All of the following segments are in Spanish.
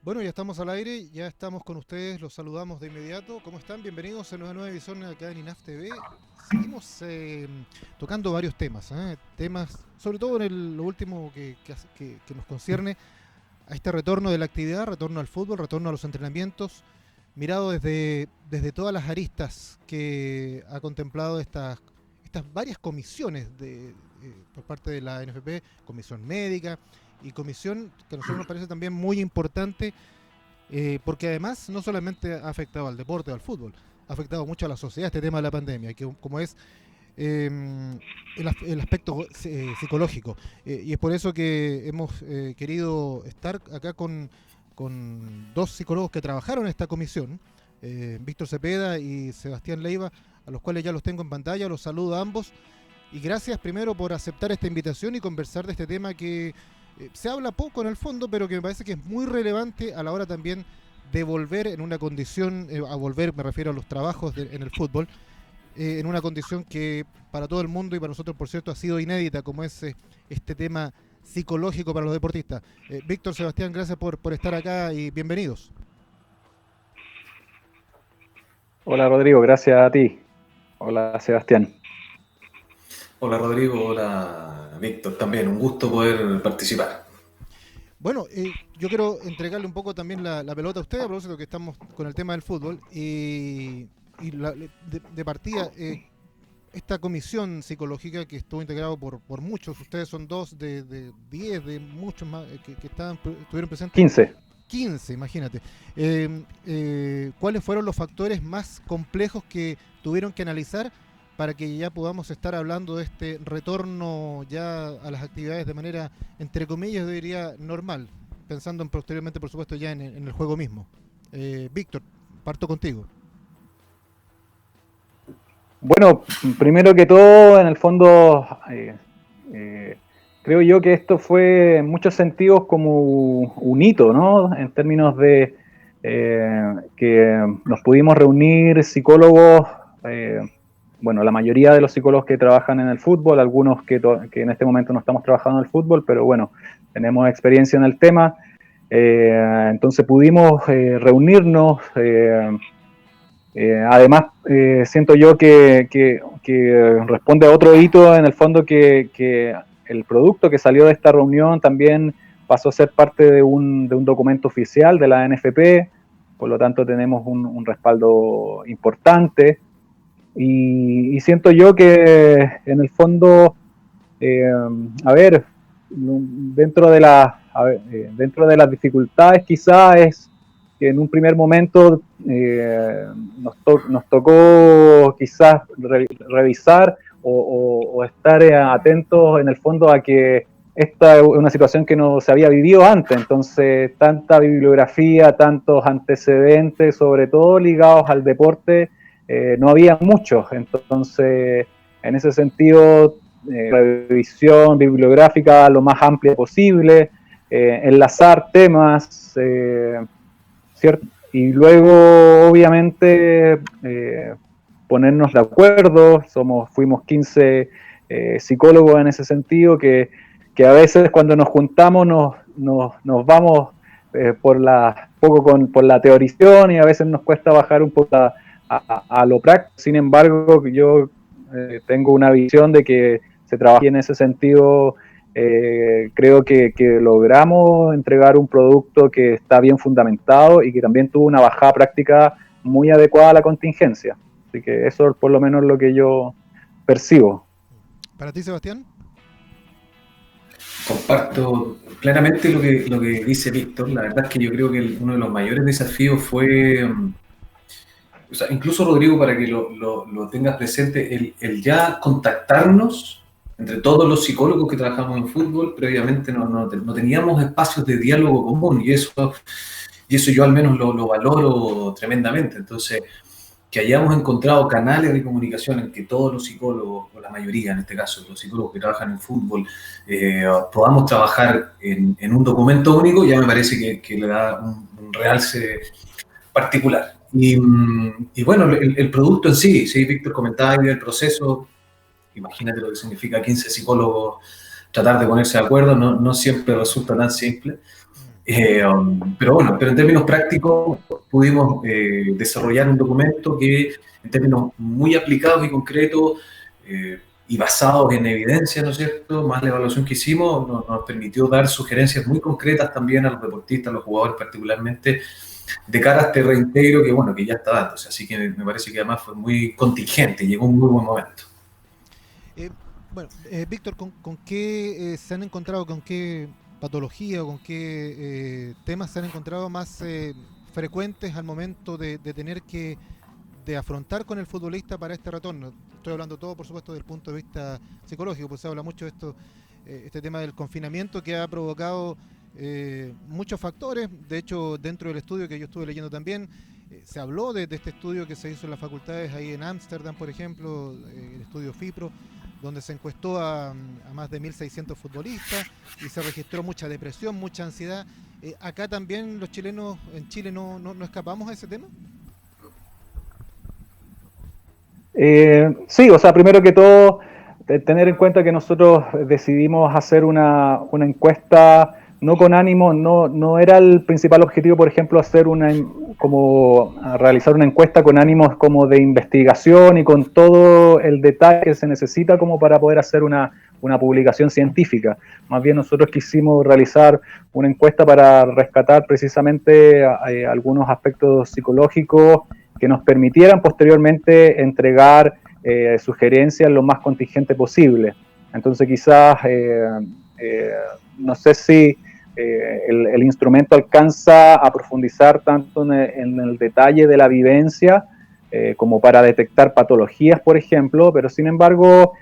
Bueno, ya estamos al aire, ya estamos con ustedes, los saludamos de inmediato. ¿Cómo están? Bienvenidos a una nueva edición acá en INAF TV. Seguimos tocando varios temas, temas, sobre todo en lo último que nos concierne a este retorno de la actividad, retorno al fútbol, retorno a los entrenamientos, mirado desde todas las aristas que ha contemplado estas varias comisiones por parte de la NFP, comisión médica y comisión que a nosotros nos parece también muy importante, porque además no solamente ha afectado al deporte o al fútbol, ha afectado mucho a la sociedad este tema de la pandemia, que como es eh, el aspecto psicológico. Y es por eso que hemos querido estar acá con dos psicólogos que trabajaron en esta comisión, Víctor Cepeda y Sebastián Leiva, a los cuales ya los tengo en pantalla, los saludo a ambos. Y gracias primero por aceptar esta invitación y conversar de este tema que se habla poco en el fondo, pero que me parece que es muy relevante a la hora también de volver en una condición, a volver me refiero a los trabajos en el fútbol, en una condición que para todo el mundo y para nosotros, por cierto, ha sido inédita, como es este tema psicológico para los deportistas. Víctor, Sebastián, gracias por estar acá y bienvenidos. Hola Rodrigo, gracias a ti. Hola Sebastián. Hola Rodrigo, hola Víctor, también un gusto poder participar. Bueno, yo quiero entregarle un poco también la pelota a ustedes, a propósito que estamos con el tema del fútbol. De partida, esta comisión psicológica que estuvo integrado por muchos, ustedes son dos de 10, de muchos más que estuvieron presentes. 15. 15, imagínate. ¿Cuáles fueron los factores más complejos que tuvieron que analizar para que ya podamos estar hablando de este retorno ya a las actividades de manera, entre comillas, yo diría normal, pensando en posteriormente, por supuesto, ya en el juego mismo? Víctor, parto contigo. Bueno, primero que todo, en el fondo, creo yo que esto fue en muchos sentidos como un hito, ¿no? En términos de que nos pudimos reunir psicólogos, bueno, la mayoría de los psicólogos que trabajan en el fútbol, algunos que en este momento no estamos trabajando en el fútbol, pero bueno, tenemos experiencia en el tema. Entonces pudimos reunirnos. Además, siento yo que responde a otro hito en el fondo que el producto que salió de esta reunión también pasó a ser parte de un documento oficial de la NFP, por lo tanto tenemos un respaldo importante y siento yo que en el fondo, a ver, dentro de las dificultades quizás es que en un primer momento nos tocó quizás revisar o estar atentos en el fondo a que esta es una situación que no se había vivido antes, entonces tanta bibliografía, tantos antecedentes, sobre todo ligados al deporte, no había muchos, entonces en ese sentido revisión bibliográfica lo más amplia posible, enlazar temas, ¿cierto? Y luego, obviamente, ponernos de acuerdo. Fuimos 15 psicólogos en ese sentido, que a veces cuando nos juntamos nos vamos por la teorización y a veces nos cuesta bajar un poco a lo práctico. Sin embargo, yo tengo una visión de que se trabaja en ese sentido. Creo que logramos entregar un producto que está bien fundamentado y que también tuvo una bajada práctica muy adecuada a la contingencia. Así que eso es por lo menos lo que yo percibo. ¿Para ti, Sebastián? Comparto plenamente lo que dice Víctor. La verdad es que yo creo que uno de los mayores desafíos fue, o sea, incluso Rodrigo, para que lo tengas presente, el ya contactarnos entre todos los psicólogos que trabajamos en fútbol. Previamente no teníamos espacios de diálogo común y eso yo al menos lo valoro tremendamente. Entonces, que hayamos encontrado canales de comunicación en que todos los psicólogos, o la mayoría en este caso, los psicólogos que trabajan en fútbol, podamos trabajar en un documento único, ya me parece que le da un realce particular. Y bueno, el producto en sí, Víctor comentaba ahí el proceso. Imagínate lo que significa 15 psicólogos tratar de ponerse de acuerdo, no siempre resulta tan simple. Pero bueno, pero en términos prácticos pudimos desarrollar un documento que en términos muy aplicados y concretos y basados en evidencia, ¿no es cierto?, más la evaluación que hicimos, nos permitió dar sugerencias muy concretas también a los deportistas, a los jugadores particularmente, de cara a este reintegro que, bueno, que ya está dándose. Así que me parece que además fue muy contingente, llegó un muy buen momento. Víctor, ¿con qué se han encontrado, con qué patología o con qué temas se han encontrado más frecuentes al momento de tener que de afrontar con el futbolista para este retorno? Estoy hablando todo, por supuesto, desde el punto de vista psicológico, pues se habla mucho de esto, este tema del confinamiento que ha provocado muchos factores. De hecho, dentro del estudio que yo estuve leyendo también, se habló de este estudio que se hizo en las facultades ahí en Ámsterdam, por ejemplo, el estudio FIPRO, donde se encuestó a más de 1.600 futbolistas y se registró mucha depresión, mucha ansiedad. Acá también los chilenos, en Chile, no escapamos a ese tema. Sí, o sea, primero que todo, tener en cuenta que nosotros decidimos hacer una encuesta no con ánimo, no era el principal objetivo, por ejemplo, realizar una encuesta con ánimos como de investigación y con todo el detalle que se necesita como para poder hacer una publicación científica. Más bien nosotros quisimos realizar una encuesta para rescatar precisamente algunos aspectos psicológicos que nos permitieran posteriormente entregar sugerencias lo más contingente posible. Entonces quizás, no sé si el instrumento alcanza a profundizar tanto en el detalle de la vivencia como para detectar patologías, por ejemplo, pero sin embargo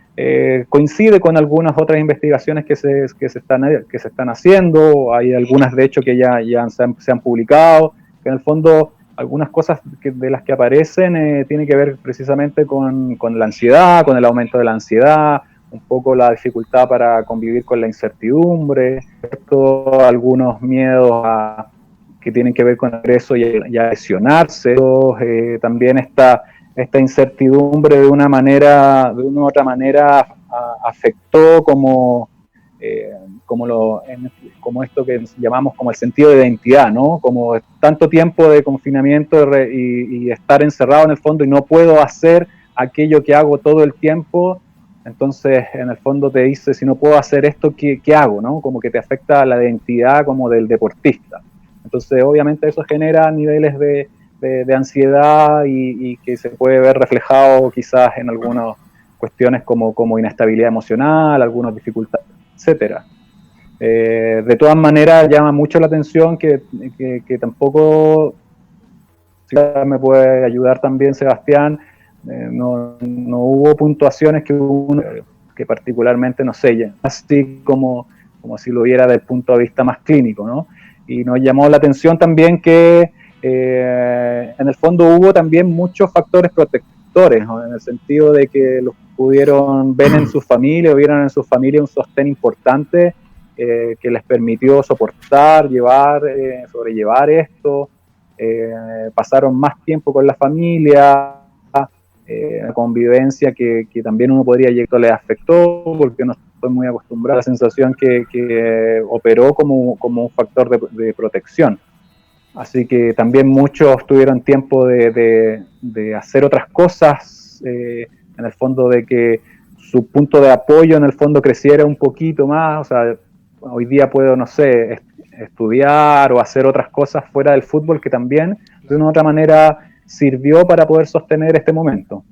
coincide con algunas otras investigaciones que se están haciendo. Hay algunas de hecho que ya se han publicado, que en el fondo algunas cosas de las que aparecen tienen que ver precisamente con la ansiedad, con el aumento de la ansiedad, un poco la dificultad para convivir con la incertidumbre, algunos miedos que tienen que ver con el egreso y a lesionarse, también esta incertidumbre de una u otra manera afectó como esto que llamamos como el sentido de identidad, ¿no? Como tanto tiempo de confinamiento y estar encerrado en el fondo y no puedo hacer aquello que hago todo el tiempo, entonces en el fondo te dice, si no puedo hacer esto, ¿qué hago? ¿No? Como que te afecta la identidad como del deportista. Entonces obviamente eso genera niveles de ansiedad y que se puede ver reflejado quizás en algunas cuestiones como inestabilidad emocional, algunas dificultades, etcétera. De todas maneras llama mucho la atención que tampoco, si me puede ayudar también Sebastián, no hubo puntuaciones que particularmente, no sé, así como si lo viera desde el punto de vista más clínico, ¿no? Y nos llamó la atención también que en el fondo hubo también muchos factores protectores, ¿no? En el sentido de que los vieron en su familia un sostén importante que les permitió soportar, sobrellevar esto, pasaron más tiempo con la familia, la convivencia que también uno podría decir que les afectó, porque no estoy muy acostumbrado a la sensación que operó como un factor de protección. Así que también muchos tuvieron tiempo de hacer otras cosas, en el fondo de que su punto de apoyo en el fondo creciera un poquito más. O sea, hoy día puedo, no sé, estudiar o hacer otras cosas fuera del fútbol que también de una u otra manera sirvió para poder sostener este momento.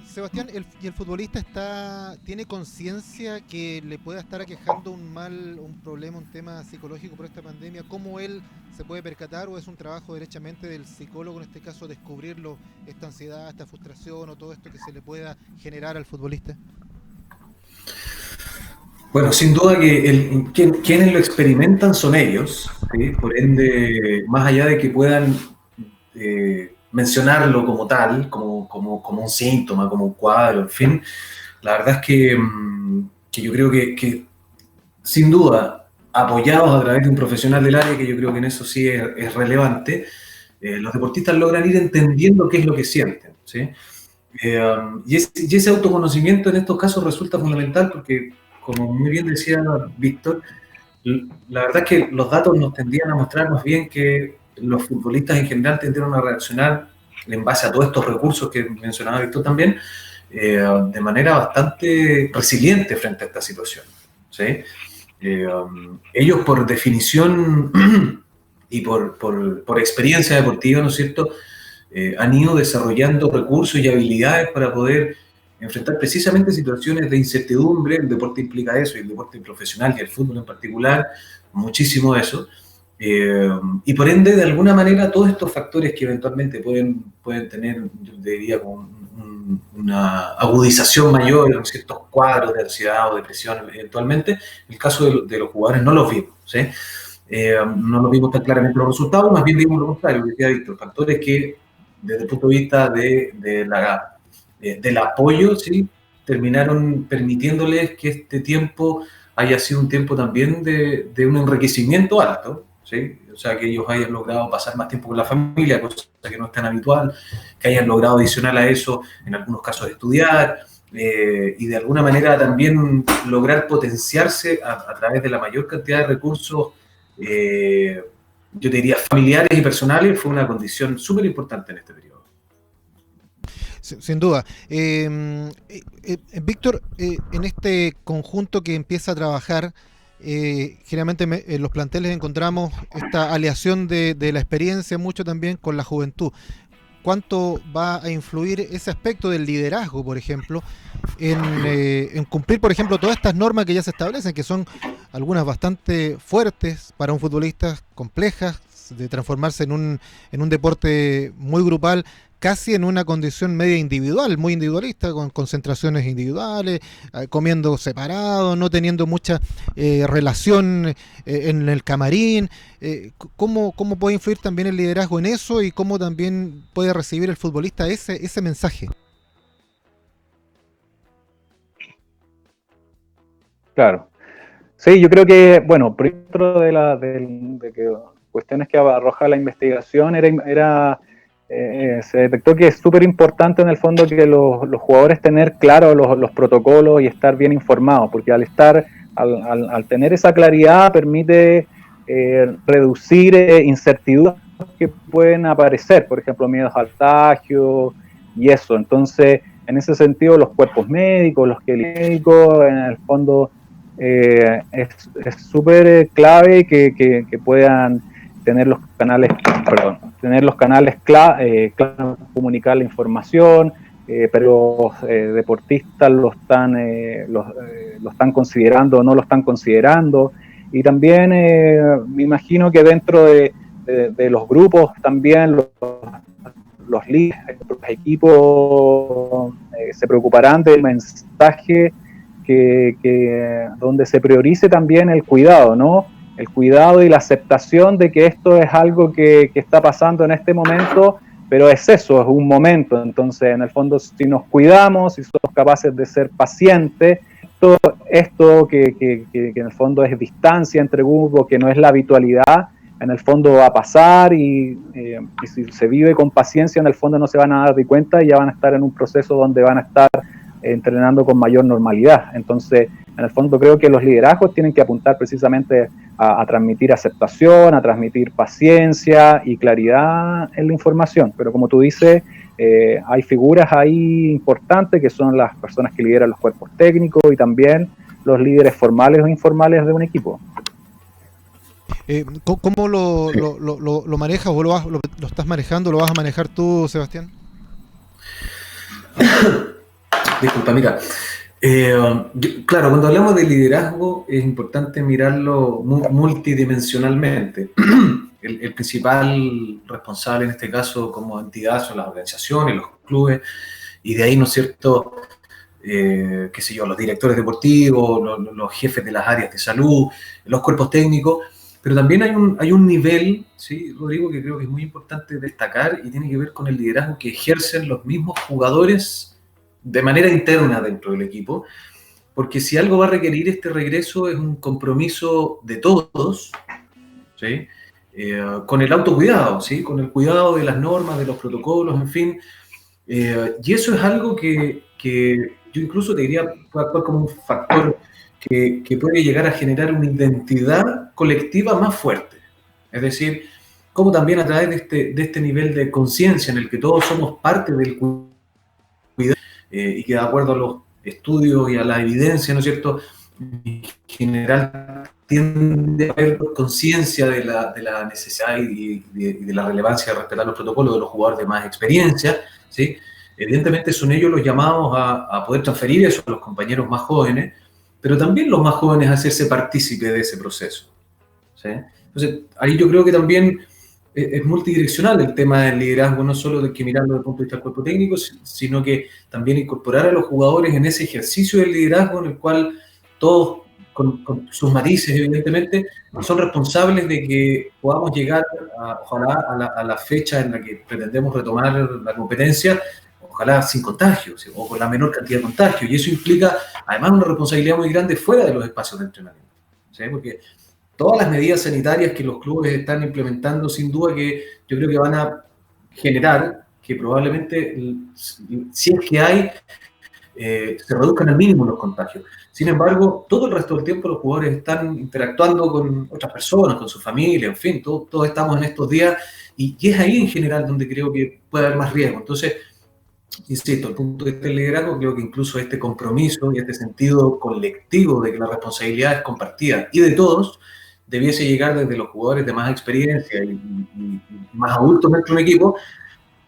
Sebastián, ¿y el futbolista tiene conciencia que le pueda estar aquejando un problema, un tema psicológico por esta pandemia? ¿Cómo él se puede percatar o es un trabajo derechamente del psicólogo, en este caso, descubrirlo, esta ansiedad, esta frustración o todo esto que se le pueda generar al futbolista? Bueno, sin duda que quienes lo experimentan son ellos, ¿sí? Por ende, más allá de que puedan mencionarlo como tal, como un síntoma, como un cuadro, en fin, la verdad es que yo creo que sin duda, apoyados a través de un profesional del área, que yo creo que en eso sí es relevante, los deportistas logran ir entendiendo qué es lo que sienten, ¿sí? Y ese autoconocimiento en estos casos resulta fundamental porque, como muy bien decía Víctor, La verdad es que los datos nos tendrían a mostrar más bien que los futbolistas en general tendieron a reaccionar en base a todos estos recursos que mencionaba Víctor también, de manera bastante resiliente frente a esta situación, ¿sí? Ellos por definición y por experiencia deportiva, ¿no es cierto?, han ido desarrollando recursos y habilidades para poder enfrentar precisamente situaciones de incertidumbre. El deporte implica eso, y el deporte profesional y el fútbol en particular, muchísimo eso. Y por ende, de alguna manera, todos estos factores que eventualmente pueden tener, yo diría, una agudización mayor en ciertos cuadros de ansiedad o depresión eventualmente, en el caso de los jugadores no los vimos, ¿sí? No los vimos tan claramente los resultados, más bien vimos lo contrario, que decía Víctor, factores que desde el punto de vista del apoyo, ¿sí?, terminaron permitiéndoles que este tiempo haya sido un tiempo también de un enriquecimiento alto, ¿sí? O sea, que ellos hayan logrado pasar más tiempo con la familia, cosa que no es tan habitual, que hayan logrado adicional a eso, en algunos casos, estudiar, y de alguna manera también lograr potenciarse a través de la mayor cantidad de recursos, yo te diría familiares y personales, fue una condición súper importante en este periodo. Sin duda. Víctor, en este conjunto que empieza a trabajar, generalmente en los planteles encontramos esta aleación de la experiencia mucho también con la juventud. ¿Cuánto va a influir ese aspecto del liderazgo, por ejemplo, en cumplir, por ejemplo, todas estas normas que ya se establecen, que son algunas bastante fuertes para un futbolista, complejas, de transformarse en un deporte muy grupal, casi en una condición media individual, muy individualista, con concentraciones individuales, comiendo separado, no teniendo mucha relación en el camarín? ¿Cómo puede influir también el liderazgo en eso, y cómo también puede recibir el futbolista ese mensaje? Claro. Sí, yo creo que, bueno, por dentro de que cuestiones que arroja la investigación, se detectó que es súper importante en el fondo que los jugadores tener claros los protocolos y estar bien informados, porque al tener esa claridad permite reducir incertidumbres que pueden aparecer, por ejemplo, miedos al contagio y eso. Entonces, en ese sentido, los cuerpos médicos, en el fondo, es súper clave que puedan tener los canales claros, comunicar la información, pero los deportistas lo están considerando o no lo están considerando. Y también me imagino que dentro de los grupos también los líderes, los equipos se preocuparán del mensaje donde se priorice también el cuidado, ¿no? El cuidado y la aceptación de que esto es algo que está pasando en este momento, pero es eso, es un momento. Entonces, en el fondo, si nos cuidamos, si somos capaces de ser pacientes, esto que en el fondo es distancia entre grupos, que no es la habitualidad, en el fondo va a pasar, y si se vive con paciencia, en el fondo no se van a dar de cuenta y ya van a estar en un proceso donde van a estar entrenando con mayor normalidad. Entonces, en el fondo creo que los liderazgos tienen que apuntar precisamente a transmitir aceptación, a transmitir paciencia y claridad en la información. Pero como tú dices, hay figuras ahí importantes que son las personas que lideran los cuerpos técnicos y también los líderes formales o informales de un equipo. ¿Cómo lo manejas o lo estás manejando? ¿Lo vas a manejar tú, Sebastián? Disculpa, mira. Claro, cuando hablamos de liderazgo es importante mirarlo multidimensionalmente. El principal responsable en este caso como entidad son las organizaciones, los clubes, y de ahí, ¿no es cierto?, qué sé yo, los directores deportivos, los jefes de las áreas de salud, los cuerpos técnicos, pero también hay un nivel, ¿sí, Rodrigo?, que creo que es muy importante destacar, y tiene que ver con el liderazgo que ejercen los mismos jugadores de manera interna dentro del equipo, porque si algo va a requerir este regreso es un compromiso de todos, ¿sí?, con el autocuidado, ¿sí?, con el cuidado de las normas, de los protocolos, en fin, y eso es algo que yo incluso te diría puede actuar como un factor que puede llegar a generar una identidad colectiva más fuerte. Es decir, como también a través de este nivel de conciencia en el que todos somos parte del cuidado, y que de acuerdo a los estudios y a la evidencia, ¿no es cierto?, en general tiende a haber conciencia de la necesidad y de la relevancia de respetar los protocolos de los jugadores de más experiencia, ¿sí? Evidentemente son ellos los llamados a poder transferir eso a los compañeros más jóvenes, pero también los más jóvenes a hacerse partícipe de ese proceso, ¿sí? Entonces, ahí yo creo que también es multidireccional el tema del liderazgo, no solo de que mirarlo desde el punto de vista del cuerpo técnico, sino que también incorporar a los jugadores en ese ejercicio del liderazgo en el cual todos, con sus matices evidentemente, son responsables de que podamos llegar, ojalá, a la fecha en la que pretendemos retomar la competencia, ojalá sin contagios o con la menor cantidad de contagios. Y eso implica además una responsabilidad muy grande fuera de los espacios de entrenamiento, ¿sí? Porque todas las medidas sanitarias que los clubes están implementando, sin duda que yo creo que van a generar que probablemente, si es que hay, se reduzcan al mínimo los contagios. Sin embargo, todo el resto del tiempo los jugadores están interactuando con otras personas, con su familia, en fin, todos estamos en estos días y es ahí en general donde creo que puede haber más riesgo. Entonces, insisto, el punto de vista del liderazgo, creo que incluso este compromiso y este sentido colectivo de que la responsabilidad es compartida y de todos, debiese llegar desde los jugadores de más experiencia y más adultos dentro de un equipo,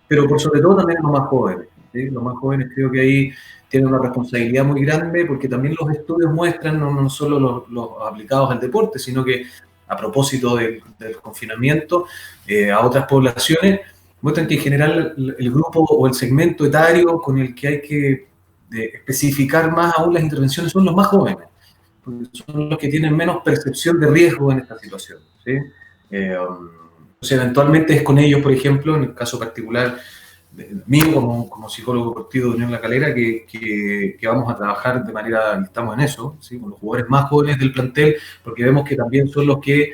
pero por sobre todo también los más jóvenes, ¿sí? Los más jóvenes creo que ahí tienen una responsabilidad muy grande, porque también los estudios muestran, no solo los aplicados al deporte, sino que a propósito del confinamiento, a otras poblaciones, muestran que en general el grupo o el segmento etario con el que hay que especificar más aún las intervenciones son los más jóvenes, porque son los que tienen menos percepción de riesgo en esta situación, ¿sí? Entonces, eventualmente es con ellos, por ejemplo, en el caso particular mío como psicólogo deportivo de Unión La Calera, que vamos a trabajar de manera, estamos en eso, ¿sí? Con los jugadores más jóvenes del plantel, porque vemos que también son los que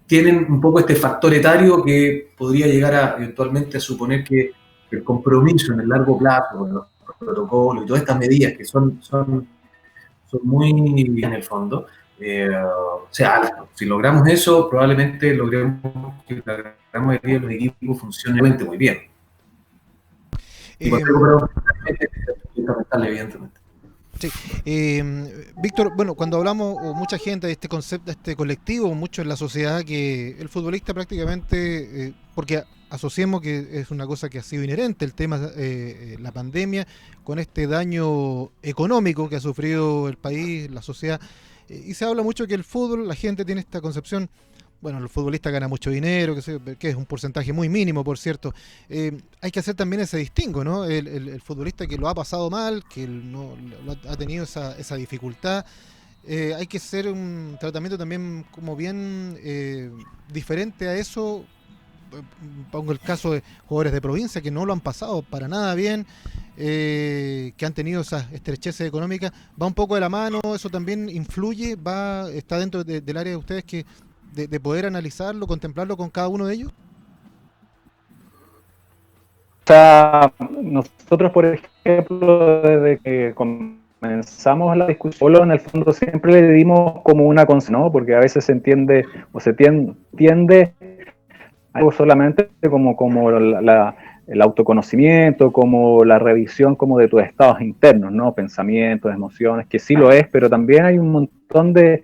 tienen un poco este factor etario que podría llegar a eventualmente a suponer que el compromiso en el largo plazo con los protocolos y todas estas medidas que son muy en el fondo, sea alto. Si logramos eso, probablemente logremos que la gran mayoría de los equipos funcionen muy bien. Y por evidentemente. Sí. Víctor, bueno, cuando hablamos, o mucha gente de este concepto, de este colectivo, mucho en la sociedad, que el futbolista prácticamente, porque asociemos que es una cosa que ha sido inherente, el tema, la pandemia, con este daño económico que ha sufrido el país, la sociedad, y se habla mucho que el fútbol, la gente tiene esta concepción, bueno, el futbolista gana mucho dinero, que es un porcentaje muy mínimo, por cierto. Hay que hacer también ese distingo, ¿no? El futbolista que lo ha pasado mal, que no ha tenido esa dificultad. Hay que hacer un tratamiento también como bien diferente a eso. Pongo el caso de jugadores de provincia que no lo han pasado para nada bien, que han tenido esas estrecheces económicas. Va un poco de la mano, eso también influye, está dentro del área de ustedes que de poder analizarlo, contemplarlo con cada uno de ellos. O sea, nosotros, por ejemplo, desde que comenzamos la discusión, en el fondo siempre le dimos como una consigna, ¿no? Porque a veces se entiende o se tiende algo solamente como el autoconocimiento, como la revisión como de tus estados internos, ¿no? Pensamientos, emociones, que sí lo es, pero también hay un montón de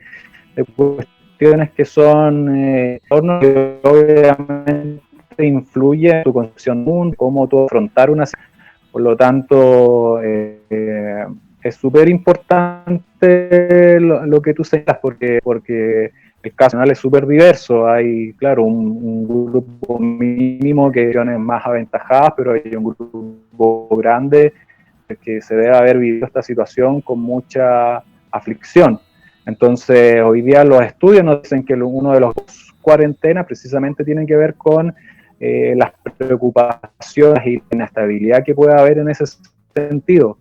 cuestiones que son que obviamente influyen en tu concepción de mundo, cómo tú afrontar una situación. Por lo tanto, es súper importante lo que tú señalas, porque el caso nacional es súper diverso. Hay, claro, un grupo mínimo que tiene más aventajadas, pero hay un grupo grande que se debe haber vivido esta situación con mucha aflicción. Entonces, hoy día los estudios nos dicen que uno de los cuarentenas precisamente tienen que ver con las preocupaciones y la inestabilidad que puede haber en ese sentido.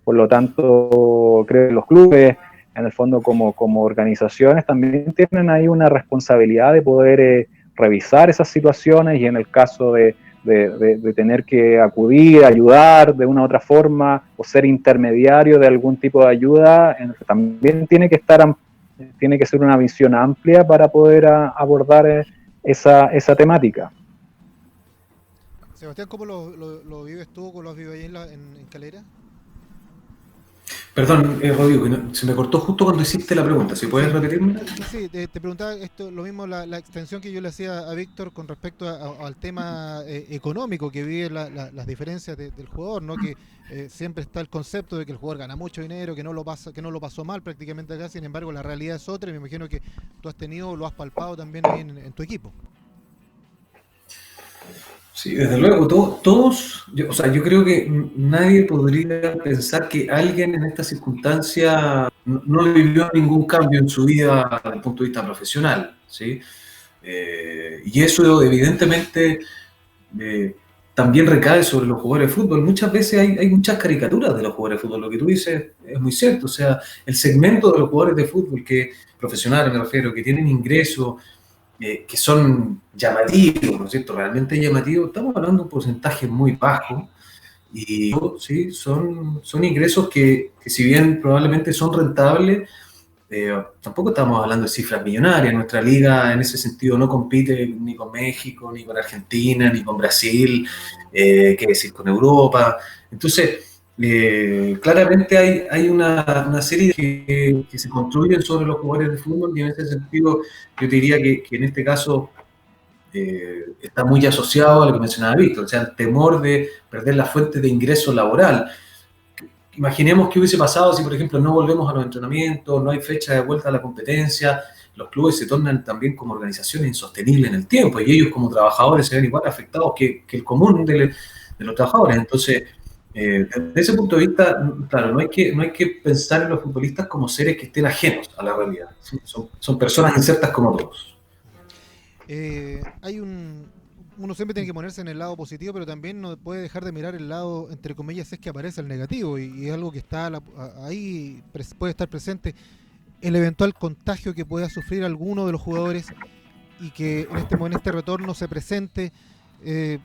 Por lo tanto, creo que los clubes, en el fondo como organizaciones, también tienen ahí una responsabilidad de poder revisar esas situaciones y en el caso de de tener que acudir, ayudar de una u otra forma o ser intermediario de algún tipo de ayuda, también tiene que ser una visión amplia para poder abordar esa temática. Sebastián, ¿cómo lo vives tú? ¿Cómo lo has vivido ahí en Calera? Perdón, Rodrigo, se me cortó justo cuando hiciste la pregunta. ¿Si puedes repetirme? Sí, te preguntaba esto, lo mismo, la extensión que yo le hacía a Víctor con respecto al tema económico que vive las diferencias del jugador, ¿no? Que siempre está el concepto de que el jugador gana mucho dinero, que no lo pasó mal prácticamente acá. Sin embargo, la realidad es otra, y me imagino que tú has tenido, lo has palpado también ahí en tu equipo. Sí, desde luego, todos, yo creo que nadie podría pensar que alguien en esta circunstancia no vivió ningún cambio en su vida desde el punto de vista profesional, ¿sí? Y eso evidentemente también recae sobre los jugadores de fútbol. Muchas veces hay muchas caricaturas de los jugadores de fútbol, lo que tú dices es muy cierto, o sea, el segmento de los jugadores de fútbol, que profesionales me refiero, que tienen ingresos, que son llamativos, ¿no es cierto? Realmente llamativos. Estamos hablando de un porcentaje muy bajo y sí, son ingresos que si bien probablemente son rentables, tampoco estamos hablando de cifras millonarias. Nuestra liga en ese sentido no compite ni con México, ni con Argentina, ni con Brasil, qué decir, con Europa. Entonces, claramente hay una serie que se construyen sobre los jugadores de fútbol, y en ese sentido yo te diría que en este caso está muy asociado a lo que mencionaba Víctor, o sea, el temor de perder la fuente de ingreso laboral. Imaginemos qué hubiese pasado si, por ejemplo, no volvemos a los entrenamientos, no hay fecha de vuelta a la competencia, los clubes se tornan también como organizaciones insostenibles en el tiempo, y ellos como trabajadores se ven igual afectados que el común de los trabajadores. Entonces, desde ese punto de vista, claro, no hay que pensar en los futbolistas como seres que estén ajenos a la realidad. Son personas insertas como todos. Uno siempre tiene que ponerse en el lado positivo, pero también no puede dejar de mirar el lado, entre comillas, es que aparece el negativo, y es algo que está ahí, puede estar presente el eventual contagio que pueda sufrir alguno de los jugadores, y que en este retorno se presente, le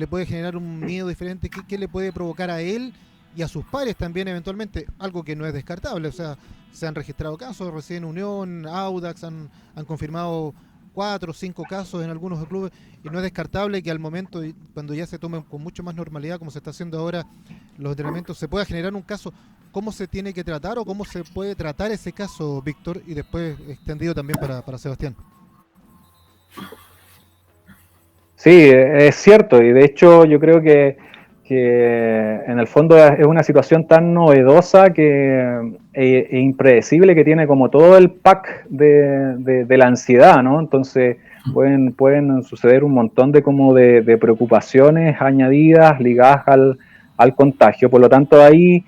puede generar un miedo diferente que le puede provocar a él y a sus pares también eventualmente, algo que no es descartable. O sea, se han registrado casos, recién Unión, Audax han confirmado 4 o 5 casos en algunos clubes, y no es descartable que al momento, cuando ya se tomen con mucho más normalidad, como se está haciendo ahora los entrenamientos, se pueda generar un caso. ¿Cómo se tiene que tratar o cómo se puede tratar ese caso, Víctor? Y después extendido también para Sebastián. Sí, es cierto, y de hecho yo creo que en el fondo es una situación tan novedosa e impredecible, que tiene como todo el pack de la ansiedad, ¿no? Entonces pueden suceder un montón de preocupaciones añadidas ligadas al contagio. Por lo tanto, ahí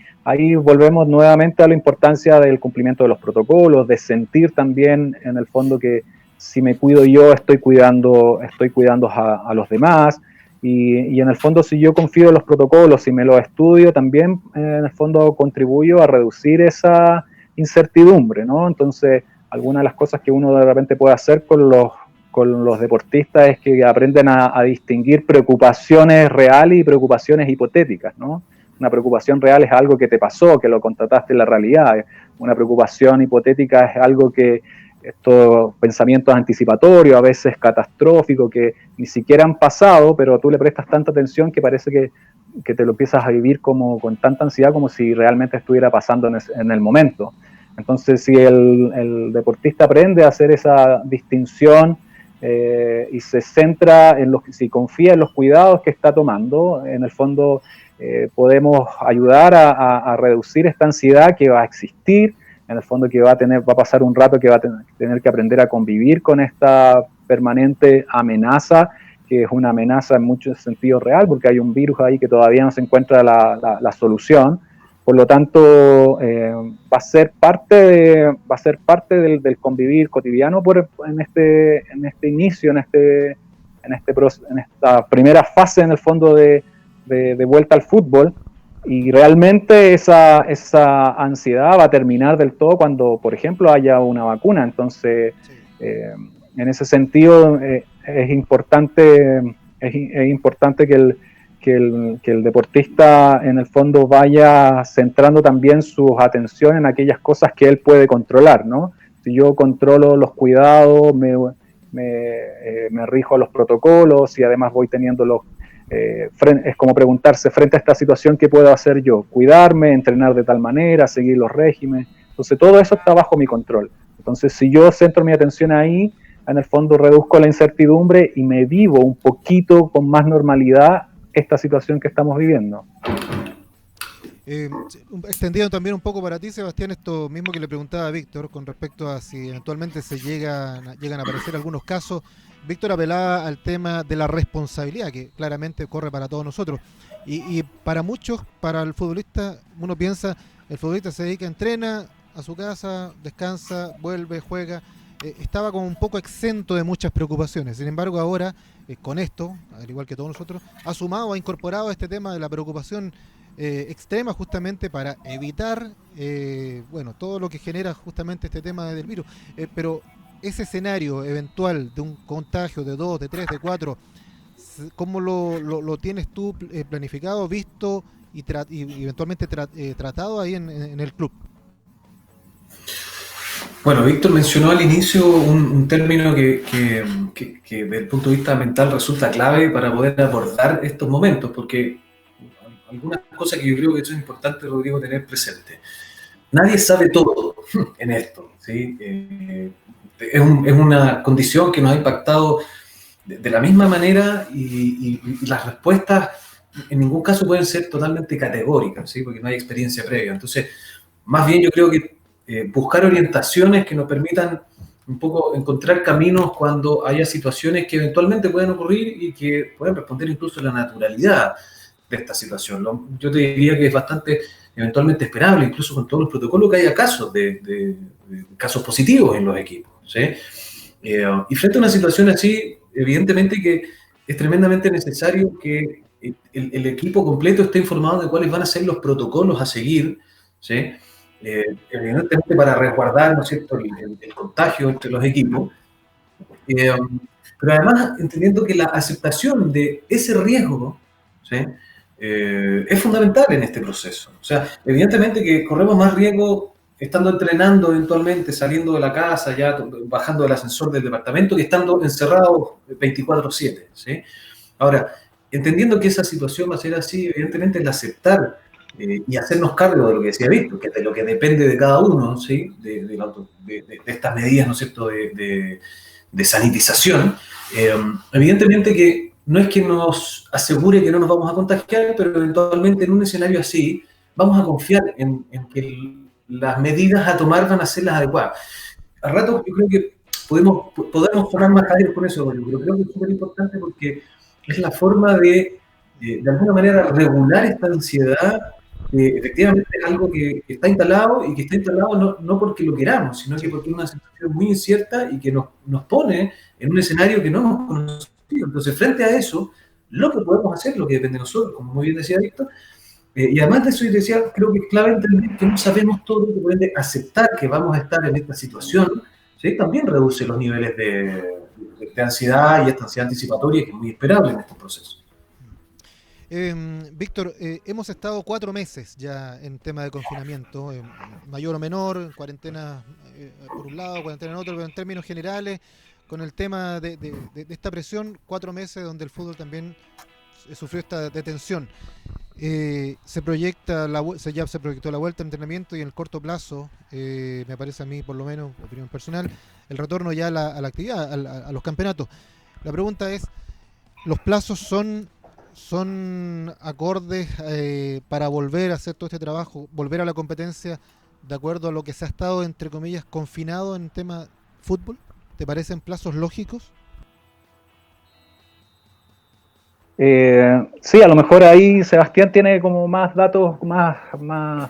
volvemos nuevamente a la importancia del cumplimiento de los protocolos, de sentir también en el fondo que si me cuido yo, estoy cuidando a los demás. Y en el fondo, si yo confío en los protocolos, si me los estudio, también en el fondo contribuyo a reducir esa incertidumbre, ¿no? Entonces, algunas de las cosas que uno de repente puede hacer con los deportistas es que aprenden a distinguir preocupaciones reales y preocupaciones hipotéticas, ¿no? Una preocupación real es algo que te pasó, que lo constataste en la realidad. Una preocupación hipotética es algo que estos pensamientos anticipatorios, a veces catastróficos, que ni siquiera han pasado, pero tú le prestas tanta atención que parece que te lo empiezas a vivir como con tanta ansiedad, como si realmente estuviera pasando en el momento. Entonces, si el deportista aprende a hacer esa distinción y se centra si confía en los cuidados que está tomando, en el fondo podemos ayudar a reducir esta ansiedad que va a existir, en el fondo que va a pasar un rato que va a tener que aprender a convivir con esta permanente amenaza, que es una amenaza en muchos sentidos real, porque hay un virus ahí que todavía no se encuentra la solución. Por lo tanto, va a ser parte del convivir cotidiano en este inicio, en esta primera fase, en el fondo, de vuelta al fútbol. Y realmente esa ansiedad va a terminar del todo cuando, por ejemplo, haya una vacuna. Entonces, en ese sentido, es importante es importante que el deportista en el fondo vaya centrando también su atención en aquellas cosas que él puede controlar, ¿no? Si yo controlo los cuidados, me rijo a los protocolos y además voy teniendo es como preguntarse, frente a esta situación, ¿qué puedo hacer yo? Cuidarme, entrenar de tal manera, seguir los regímenes. Entonces todo eso está bajo mi control. Entonces si yo centro mi atención ahí, en el fondo reduzco la incertidumbre y me vivo un poquito con más normalidad esta situación que estamos viviendo. Extendiendo también un poco para ti, Sebastián, esto mismo que le preguntaba a Víctor con respecto a si eventualmente llegan a aparecer algunos casos. Víctor apelaba al tema de la responsabilidad que claramente corre para todos nosotros y para muchos, para el futbolista, uno piensa, el futbolista se dedica, entrena a su casa, descansa, vuelve, juega, estaba como un poco exento de muchas preocupaciones. Sin embargo ahora, con esto, al igual que todos nosotros, ha incorporado este tema de la preocupación extrema, justamente para evitar todo lo que genera justamente este tema del virus, pero ese escenario eventual de un contagio de 2, de 3, de 4, ¿cómo lo tienes tú planificado, visto y eventualmente tratado ahí en el club? Bueno, Víctor mencionó al inicio un término que desde el punto de vista mental resulta clave para poder abordar estos momentos, porque algunas cosas que yo creo que eso es importante, Rodrigo, tener presente. Nadie sabe todo en esto, ¿sí? Es una condición que nos ha impactado de la misma manera y las respuestas en ningún caso pueden ser totalmente categóricas, ¿sí? Porque no hay experiencia previa. Entonces, más bien yo creo que buscar orientaciones que nos permitan un poco encontrar caminos cuando haya situaciones que eventualmente pueden ocurrir y que pueden responder incluso a la naturalidad de esta situación. Yo te diría que es bastante eventualmente esperable, incluso con todos los protocolos, que haya casos de casos positivos en los equipos, ¿sí? Y frente a una situación así, evidentemente que es tremendamente necesario que el equipo completo esté informado de cuáles van a ser los protocolos a seguir, ¿sí? Evidentemente para resguardar, ¿no es cierto?, el contagio entre los equipos, pero además entendiendo que la aceptación de ese riesgo, ¿sí?, es fundamental en este proceso. O sea, evidentemente que corremos más riesgo estando entrenando eventualmente, saliendo de la casa, ya bajando del ascensor del departamento, que estando encerrados 24/7, ¿sí? Ahora, entendiendo que esa situación va a ser así, evidentemente el aceptar y hacernos cargo de lo que decía Víctor, que de lo que depende de cada uno, ¿sí?, de estas medidas, ¿no es cierto?, de sanitización, evidentemente que no es que nos asegure que no nos vamos a contagiar, pero eventualmente en un escenario así vamos a confiar en que las medidas a tomar van a ser las adecuadas. Al rato yo creo que podemos tomar más detalles con eso, pero creo que es súper importante porque es la forma de alguna manera regular esta ansiedad. Efectivamente es algo que está instalado y que está instalado no porque lo queramos, sino que porque es una situación muy incierta y que nos pone en un escenario que no hemos conocido. Entonces, frente a eso, lo que podemos hacer, lo que depende de nosotros, como muy bien decía Víctor, y además de eso, yo decía, creo que es clave entender que no sabemos todo, que por ende aceptar que vamos a estar en esta situación, ¿sí?, también reduce los niveles de ansiedad y esta ansiedad anticipatoria que es muy esperable en estos procesos. Víctor, hemos estado 4 meses ya en tema de confinamiento, mayor o menor, cuarentena por un lado, cuarentena en otro, pero en términos generales, con el tema de esta presión, 4 meses donde el fútbol también sufrió esta detención. Se proyectó la vuelta al entrenamiento y en el corto plazo, me parece a mí, por lo menos, opinión personal, el retorno ya a la actividad, a los campeonatos. La pregunta es, ¿los plazos son acordes para volver a hacer todo este trabajo, volver a la competencia de acuerdo a lo que se ha estado, entre comillas, confinado en tema fútbol? ¿Te parecen plazos lógicos? Sí, a lo mejor ahí Sebastián tiene como más datos más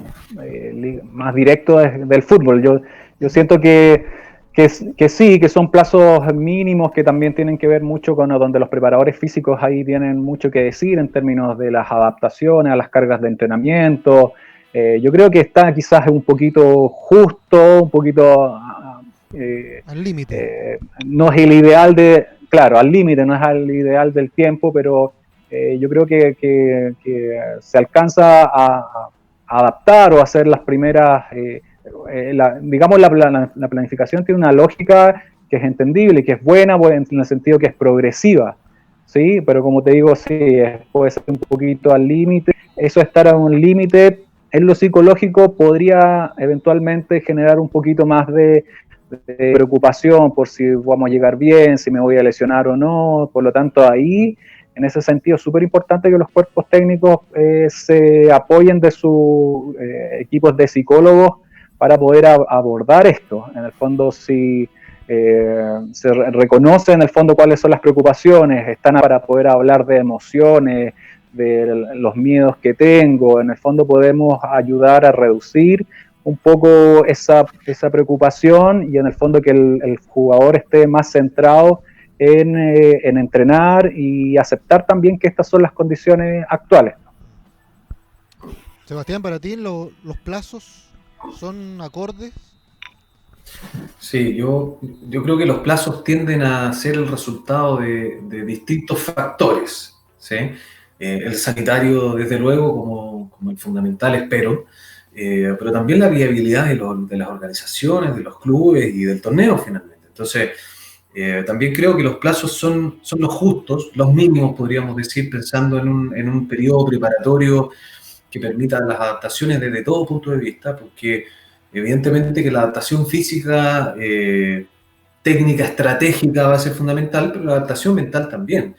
directos del fútbol. Yo siento que sí, que son plazos mínimos que también tienen que ver mucho con donde los preparadores físicos ahí tienen mucho que decir en términos de las adaptaciones a las cargas de entrenamiento. Yo creo que está quizás un poquito justo, un poquito al límite. No es el ideal claro, al límite, no es al ideal del tiempo, pero yo creo que se alcanza a adaptar o hacer las primeras, digamos, la planificación tiene una lógica que es entendible, que es buena en el sentido que es progresiva, ¿sí? Pero como te digo, sí, puede ser un poquito al límite. Eso estar a un límite en lo psicológico podría eventualmente generar un poquito más de preocupación por si vamos a llegar bien, si me voy a lesionar o no. Por lo tanto, ahí, en ese sentido, es súper importante que los cuerpos técnicos se apoyen de sus equipos de psicólogos para poder abordar esto. En el fondo, si se reconoce en el fondo cuáles son las preocupaciones, están para poder hablar de emociones, de los miedos que tengo, en el fondo podemos ayudar a reducir un poco esa preocupación y en el fondo que el jugador esté más centrado en entrenar y aceptar también que estas son las condiciones actuales. Sebastián, para ti los plazos son acordes. Sí, yo creo que los plazos tienden a ser el resultado de distintos factores, ¿sí? El sanitario, desde luego, como el fundamental, espero, pero también la viabilidad de las organizaciones, de los clubes y del torneo, finalmente. Entonces, también creo que los plazos son los justos, los mínimos, podríamos decir, pensando en un periodo preparatorio que permita las adaptaciones desde todo punto de vista, porque evidentemente que la adaptación física, técnica, estratégica va a ser fundamental, pero la adaptación mental también.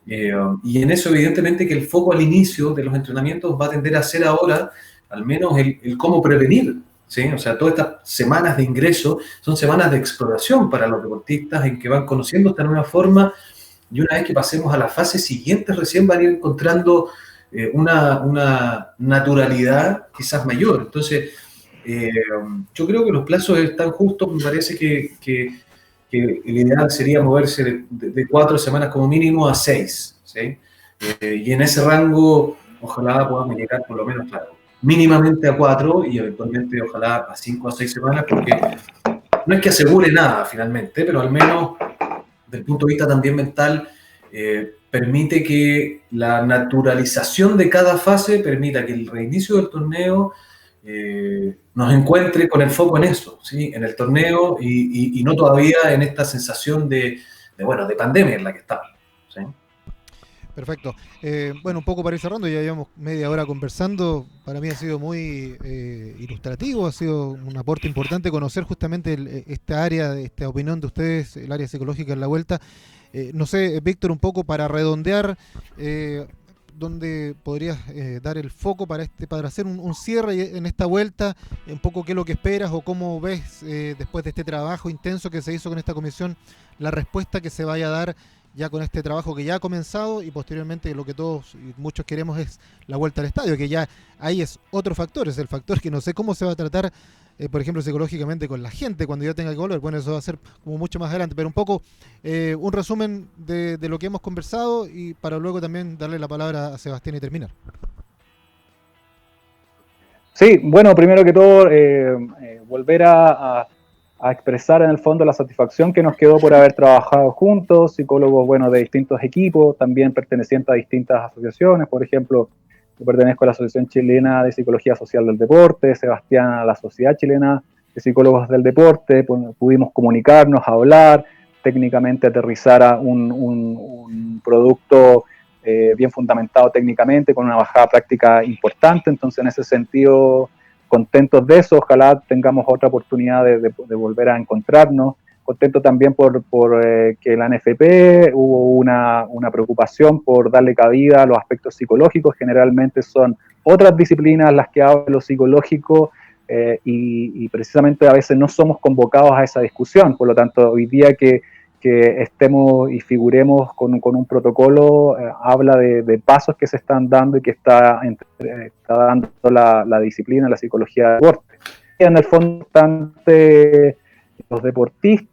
Y en eso evidentemente que el foco al inicio de los entrenamientos va a tender a ser ahora al menos el cómo prevenir, ¿sí? O sea, todas estas semanas de ingreso son semanas de exploración para los deportistas en que van conociendo esta nueva forma y una vez que pasemos a la fase siguiente recién van a ir encontrando una naturalidad quizás mayor. Entonces, yo creo que los plazos están justos, me parece que el ideal sería moverse de 4 semanas como mínimo a 6, ¿sí? Y en ese rango, ojalá podamos llegar por lo menos, claro, mínimamente a 4 y eventualmente ojalá a 5 o 6 semanas, porque no es que asegure nada finalmente, pero al menos desde el punto de vista también mental, permite que la naturalización de cada fase permita que el reinicio del torneo nos encuentre con el foco en eso, ¿sí? En el torneo y no todavía en esta sensación de pandemia en la que estamos, ¿sí? Perfecto. Bueno, un poco para ir cerrando, ya llevamos media hora conversando. Para mí ha sido muy ilustrativo, ha sido un aporte importante conocer justamente esta área, esta opinión de ustedes, el área psicológica en la vuelta. No sé, Víctor, un poco para redondear, ¿dónde podrías dar el foco para hacer un cierre en esta vuelta? Un poco qué es lo que esperas o cómo ves después de este trabajo intenso que se hizo con esta comisión, la respuesta que se vaya a dar ya con este trabajo que ya ha comenzado y posteriormente lo que todos y muchos queremos es la vuelta al estadio, que ya ahí es otro factor, es el factor que no sé cómo se va a tratar, por ejemplo, psicológicamente con la gente cuando ya tenga que volver. Bueno, eso va a ser como mucho más adelante, pero un poco un resumen de lo que hemos conversado y para luego también darle la palabra a Sebastián y terminar. Sí, bueno, primero que todo, volver a expresar en el fondo la satisfacción que nos quedó por haber trabajado juntos, psicólogos, bueno, de distintos equipos, también pertenecientes a distintas asociaciones. Por ejemplo, yo pertenezco a la Asociación Chilena de Psicología Social del Deporte, Sebastián a la Sociedad Chilena de Psicólogos del Deporte. Pudimos comunicarnos, hablar, técnicamente aterrizar a un producto bien fundamentado técnicamente, con una bajada práctica importante. Entonces, en ese sentido, contentos de eso, ojalá tengamos otra oportunidad de volver a encontrarnos. Contento también por que la NFP hubo una preocupación por darle cabida a los aspectos psicológicos. Generalmente son otras disciplinas las que hablan de lo psicológico y precisamente a veces no somos convocados a esa discusión. Por lo tanto, hoy día que estemos y figuremos con un protocolo, habla de pasos que se están dando y que está dando la disciplina, la psicología del deporte. Y en el fondo, bastante los deportistas,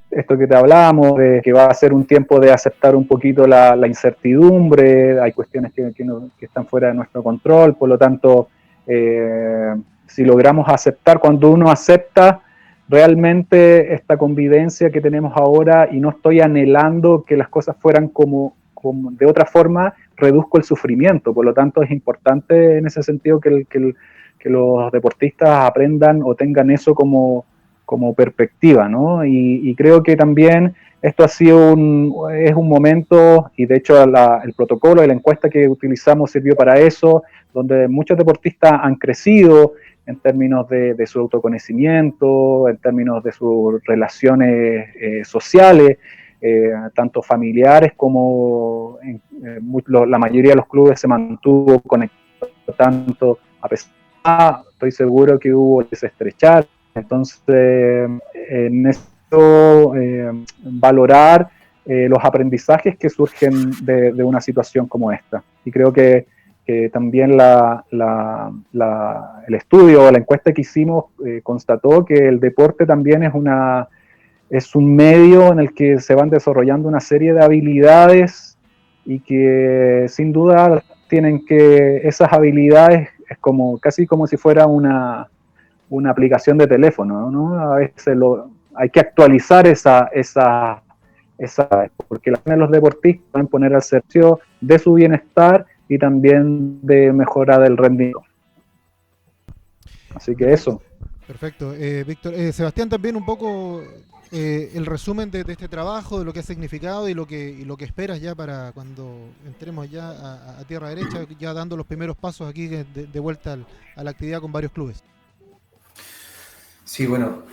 esto que te hablamos, de que va a ser un tiempo de aceptar un poquito la incertidumbre, hay cuestiones que están fuera de nuestro control, por lo tanto, si logramos aceptar, cuando uno acepta, realmente esta convivencia que tenemos ahora, y no estoy anhelando que las cosas fueran como de otra forma, reduzco el sufrimiento. Por lo tanto, es importante en ese sentido que los deportistas aprendan o tengan eso como perspectiva, ¿no? Y creo que también esto ha sido es un momento, y de hecho el protocolo de la encuesta que utilizamos sirvió para eso, donde muchos deportistas han crecido en términos de su autoconocimiento, en términos de sus relaciones sociales, tanto familiares como la mayoría de los clubes se mantuvo conectado, tanto a pesar, estoy seguro que hubo desestrechar. Entonces, en esto, valorar los aprendizajes que surgen de una situación como esta. Y creo que también el estudio o la encuesta que hicimos constató que el deporte también es un medio en el que se van desarrollando una serie de habilidades y que sin duda esas habilidades es casi como si fuera una aplicación de teléfono, ¿no? A veces hay que actualizar porque los deportistas pueden poner al servicio de su bienestar y también de mejora del rendimiento. Así que eso. Perfecto. Víctor, Sebastián, también un poco el resumen de este trabajo, de lo que ha significado y lo que esperas ya para cuando entremos ya a tierra derecha, ya dando los primeros pasos aquí de vuelta a la actividad con varios clubes. Sí, bueno,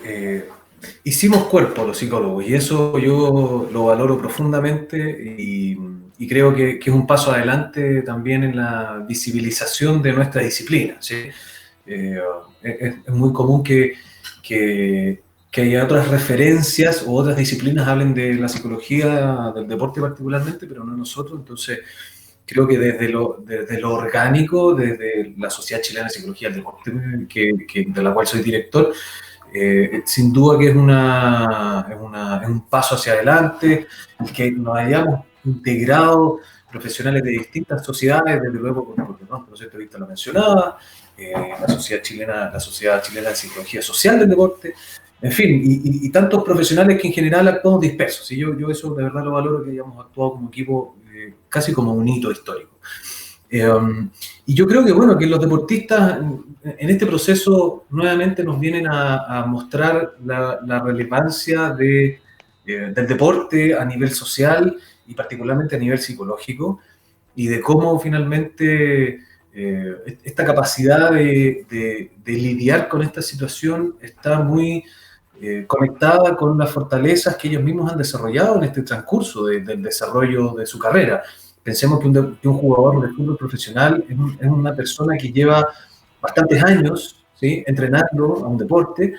hicimos cuerpo los psicólogos y eso yo lo valoro profundamente y creo que es un paso adelante también en la visibilización de nuestra disciplina, ¿sí? Es muy común que haya otras referencias o otras disciplinas hablen de la psicología del deporte particularmente, pero no nosotros. Entonces creo que desde lo orgánico, desde la Sociedad Chilena de Psicología del Deporte, de la cual soy director, sin duda que es un paso hacia adelante, el que nos hayamos integrado profesionales de distintas sociedades, desde luego, porque ¿no? El proyecto Víctor lo mencionaba, la Sociedad Chilena de Psicología Social del Deporte, en fin, y tantos profesionales que en general actuamos dispersos. Y yo eso de verdad lo valoro, que hayamos actuado como equipo casi como un hito histórico. Y yo creo que, bueno, que los deportistas en este proceso nuevamente nos vienen a mostrar la relevancia del deporte a nivel social y particularmente a nivel psicológico, y de cómo finalmente esta capacidad de lidiar con esta situación está muy conectada con las fortalezas que ellos mismos han desarrollado en este transcurso del desarrollo de su carrera. Pensemos que un jugador de fútbol profesional es una persona que lleva bastantes años, ¿sí?, entrenando a un deporte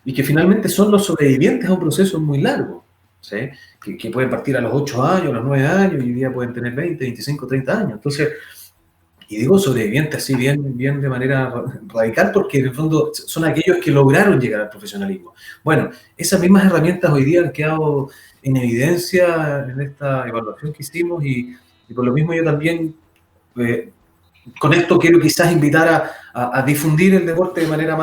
y que finalmente son los sobrevivientes a un proceso muy largo, ¿sí?, que pueden partir a los 8 años, a los 9 años, y hoy día pueden tener 20, 25, 30 años. Entonces, y digo sobrevivientes así bien de manera radical, porque en el fondo son aquellos que lograron llegar al profesionalismo. Bueno, esas mismas herramientas hoy día han quedado en evidencia en esta evaluación que hicimos, y por lo mismo yo también con esto quiero quizás invitar a difundir el deporte de manera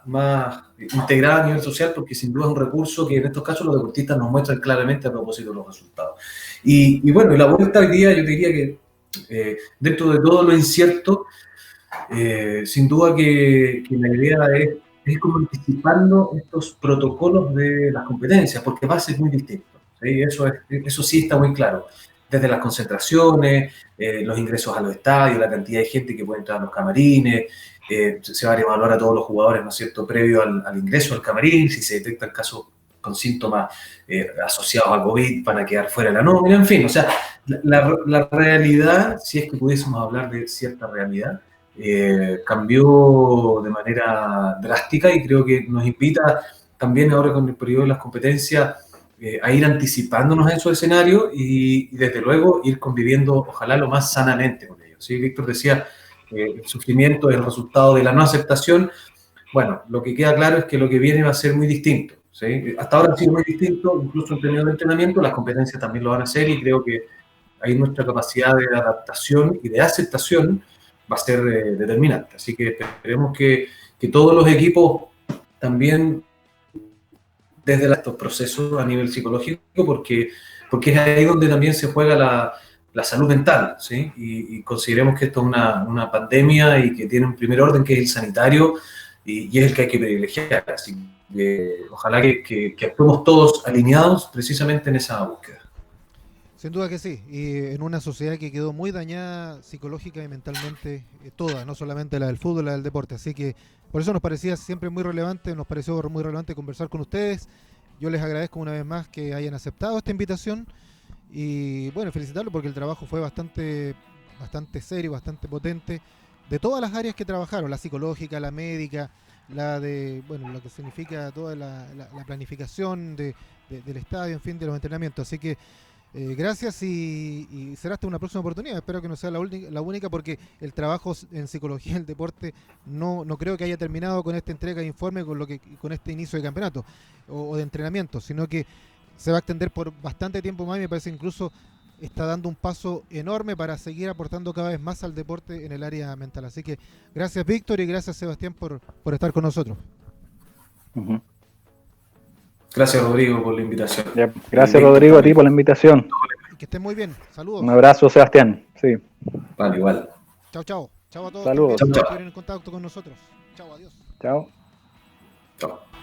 más integrada a nivel social, porque sin duda es un recurso que en estos casos los deportistas nos muestran claramente a propósito de los resultados. Y bueno, la vuelta hoy día, yo diría que dentro de todo lo incierto, sin duda que la idea es ir como anticipando estos protocolos de las competencias, porque va a ser muy distinto, ¿sí? Eso sí está muy claro. Desde las concentraciones, los ingresos a los estadios, la cantidad de gente que puede entrar a los camarines, se va a evaluar a todos los jugadores, ¿no es cierto?, previo al ingreso al camarín. Si se detectan casos con síntomas asociados al COVID, van a quedar fuera de la nómina, en fin. O sea, la realidad, si es que pudiésemos hablar de cierta realidad, cambió de manera drástica, y creo que nos invita también ahora con el periodo de las competencias a ir anticipándonos a esos escenarios y desde luego ir conviviendo, ojalá, lo más sanamente con ellos, ¿sí? Víctor decía el sufrimiento es el resultado de la no aceptación. Bueno, lo que queda claro es que lo que viene va a ser muy distinto, ¿sí? Hasta ahora ha sido muy distinto, incluso en términos de entrenamiento. Las competencias también lo van a hacer, y creo que ahí nuestra capacidad de adaptación y de aceptación va a ser determinante. Así que esperemos que todos los equipos también desde estos procesos a nivel psicológico, porque es ahí donde también se juega la salud mental, ¿sí? Y consideremos que esto es una pandemia y que tiene un primer orden que es el sanitario y es el que hay que privilegiar. Así que ojalá que actuemos todos alineados precisamente en esa búsqueda. Sin duda que sí, y en una sociedad que quedó muy dañada psicológica y mentalmente, toda, no solamente la del fútbol, la del deporte. Así que por eso nos parecía siempre muy relevante, nos pareció muy relevante conversar con ustedes. Yo les agradezco una vez más que hayan aceptado esta invitación y bueno, felicitarlos porque el trabajo fue bastante serio, bastante potente, de todas las áreas que trabajaron, la psicológica, la médica, la de, bueno, lo que significa toda la planificación del estadio, en fin, de los entrenamientos. Así que gracias y será hasta una próxima oportunidad. Espero que no sea la única porque el trabajo en psicología del deporte no creo que haya terminado con esta entrega de informe, con este inicio de campeonato o de entrenamiento, sino que se va a extender por bastante tiempo más y me parece que incluso está dando un paso enorme para seguir aportando cada vez más al deporte en el área mental. Así que gracias Víctor y gracias Sebastián por estar con nosotros. Uh-huh. Gracias Rodrigo por la invitación. Ya, gracias Rodrigo a ti por la invitación. Que estén muy bien. Saludos. Un abrazo Sebastián. Sí. Vale, igual. Chao, chao. Chao a todos. Saludos. Que estuvieron en contacto con nosotros. Chao, adiós. Chao. Chao.